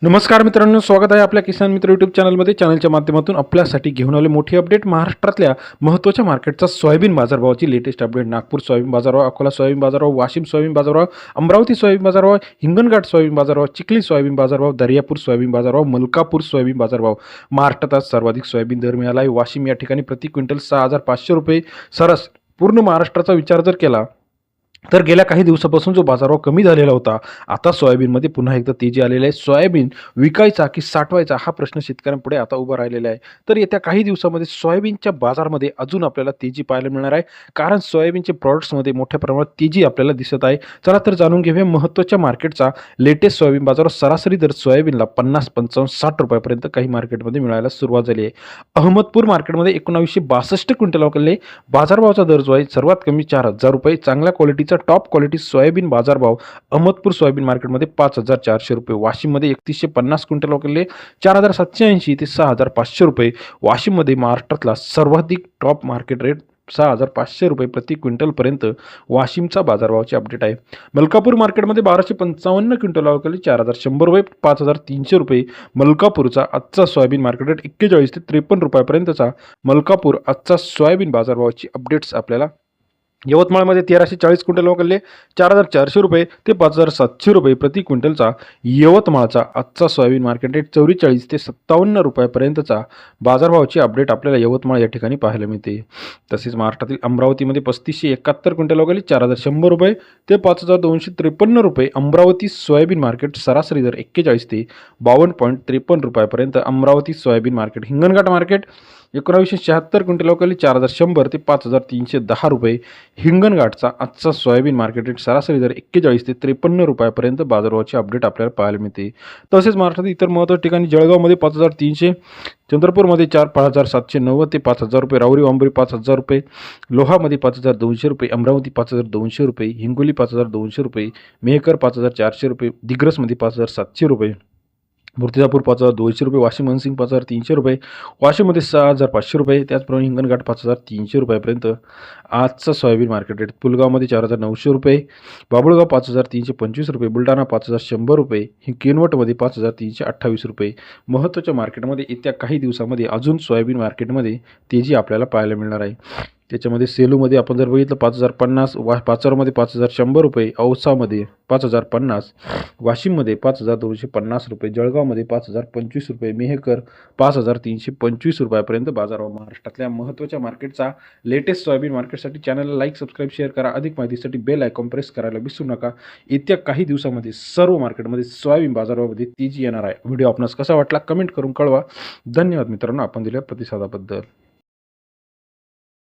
नमस्कार मित्रांनो, स्वागत आहे आपल्या किसान मित्र यूट्यूब चॅनलमध्ये. चॅनलच्या माध्यमातून आपल्यासाठी घेऊन आले मोठी अपडेट. महाराष्ट्रातल्या महत्त्वाच्या मार्केटचा सोयाबीन बाजारभावाची लेटेस्ट अपडेट. नागपूर सोयाबीन बाजारभाव, अकोला सोयाबीन बाजारभाव, वाशिम सोयाबीन बाजारभाव, अमरावती सोयाबीन बाजारभाव, हिंगणघाट सोयाबीन बाजारभाव, चिखली सोयाबीन बाजारभाव, दर्यापूर सोयाबीन बाजारभाव, मलकापूर सोयाबीन बाजारभाव. महाराष्ट्रात आज सर्वाधिक सोयाबीन दर मिळाला आहे. वाशिम या ठिकाणी प्रति क्विंटल 6,500 रुपये सरस. पूर्ण महाराष्ट्राचा विचार जर केला तर गेल्या काही दिवसापासून जो बाजारभाव कमी झालेला होता, आता सोयाबीनमध्ये पुन्हा एकदा तेजी आलेली आहे. सोयाबीन विकायचा की साठवायचा हा प्रश्न शेतकऱ्यांपुढे आता उभा राहिलेला आहे. तर येत्या काही दिवसामध्ये सोयाबीनच्या बाजारामध्ये अजून आपल्याला तेजी पाहायला मिळणार आहे, कारण सोयाबीनचे प्रॉडक्ट्समध्ये मोठ्या प्रमाणात तेजी आपल्याला दिसत आहे. चला तर जाणून घेऊया महत्त्वाच्या मार्केटचा लेटेस्ट सोयाबीन बाजार. सरासरी दर सोयाबीनला 50, 55, 60 रुपयापर्यंत काही मार्केटमध्ये मिळायला सुरुवात झाली आहे. अहमदपूर मार्केटमध्ये 1962 क्विंटलकडले बाजारभावाचा दर जो आहे सर्वात कमी 4,000 रुपये. चांगल्या क्वालिटीचा टॉप क्वालिटी सोयाबीन बाजारभाव अहमदपूर सोयाबीन मार्केटमध्ये 5,400 रुपये. वाशिममध्ये 3150 क्विंटल वगैरे 4,780 ते 6,500 रुपये. वाशिममध्ये महाराष्ट्रातला सर्वाधिक टॉप मार्केट रेट 6,500 रुपये प्रति क्विंटलपर्यंत वाशिमचा बाजारभावाची अपडेट आहे. मलकापूर मार्केटमध्ये 1,255 क्विंटल अवकाली 4,100 रुपये, 5,300 रुपये. मलकापूरचा आजचा सोयाबीन मार्केट रेट 41 ते 53 रुपयापर्यंतचा मलकापूर आजचा सोयाबीन बाजारभावाची अपडेट्स आपल्याला. यवतमाळमध्ये 1,340 क्विंटल वगैरे 4,400 रुपये ते 5,700 रुपये प्रति क्विंटलचा यवतमाळचा आजचा सोयाबीन मार्केट रेट 44 ते 57 रुपयापर्यंतचा बाजारभावाची अपडेट आपल्याला यवतमाळ या ठिकाणी पाहायला मिळते. तसेच महाराष्ट्रातील अमरावतीमध्ये 3,571 क्विंटल वगैरे 4,100 रुपये ते 5,253 रुपये. अमरावती सोयाबीन मार्केट सरासरी दर 41 ते 52.53 रुपयापर्यंत Amravati soybean market. Hinganghat market 1976 quintal वगैरे 4,100 ते 5,310 रुपये. हिंगणघाटचा आजचा सोयाबीन मार्केट रेट सरासरी दर 41 ते 53 रुपयापर्यंत बाजारभावाची अपडेट आपल्याला पाहायला मिळते. तसेच महाराष्ट्रातील इतर महत्त्वाच्या ठिकाणी जळगावमध्ये 5,300, चंद्रपूरमध्ये 5,790 ते 5,000 रुपये, राहुरी वांबरी 5,000 रुपये, लोहामध्ये 5,200 रुपये, अमरावती 5,200 रुपये, हिंगोली 5,200 रुपये, मेहकर 5,400 रुपये, दिग्रसमध्ये 5,700 रुपये, मूर्तिजापूर 5,200 रुपये, वाशिम मनसिंग 5,300 रुपये, वाशिममध्ये 6,500 रुपये. त्याचप्रमाणे हिंगणघाट 5,300 रुपयापर्यंत आजचा सोयाबीन मार्केट रेट. पुलगावमध्ये 4,900 रुपये, बाबुळगाव 5,325 रुपये, बुलढाणा 5,100 रुपये, किनवटमध्ये 5,328 रुपये. महत्त्वाच्या मार्केटमध्ये येत्या काही दिवसामध्ये अजून सोयाबीन मार्केटमध्ये तेजी आपल्याला पाहायला मिळणार आहे. त्याच्यामध्ये सेलूमध्ये आपण जर बघितलं 5,050, पाचोरमध्ये 5,100 रुपये, औसामध्ये 5,050, वाशिममध्ये 5,250 रुपये, जळगावमध्ये 5,025 रुपये, मेहकर 5,325 रुपयापर्यंत बाजारभाव. महाराष्ट्रातल्या महत्त्वाच्या मार्केटचा लेटेस्ट सोयाबीन मार्केटसाठी चॅनलला लाईक, सबस्क्राईब, शेअर करा. अधिक माहितीसाठी बेल आयकॉन प्रेस करायला विसरू नका. येत्या काही दिवसामध्ये सर्व मार्केटमध्ये सोयाबीन बाजारामध्ये तेजी येणार आहे. व्हिडिओ आपणास कसा वाटला कमेंट करून कळवा. धन्यवाद मित्रांनो, आपण दिलेल्या प्रतिसादाबद्दल.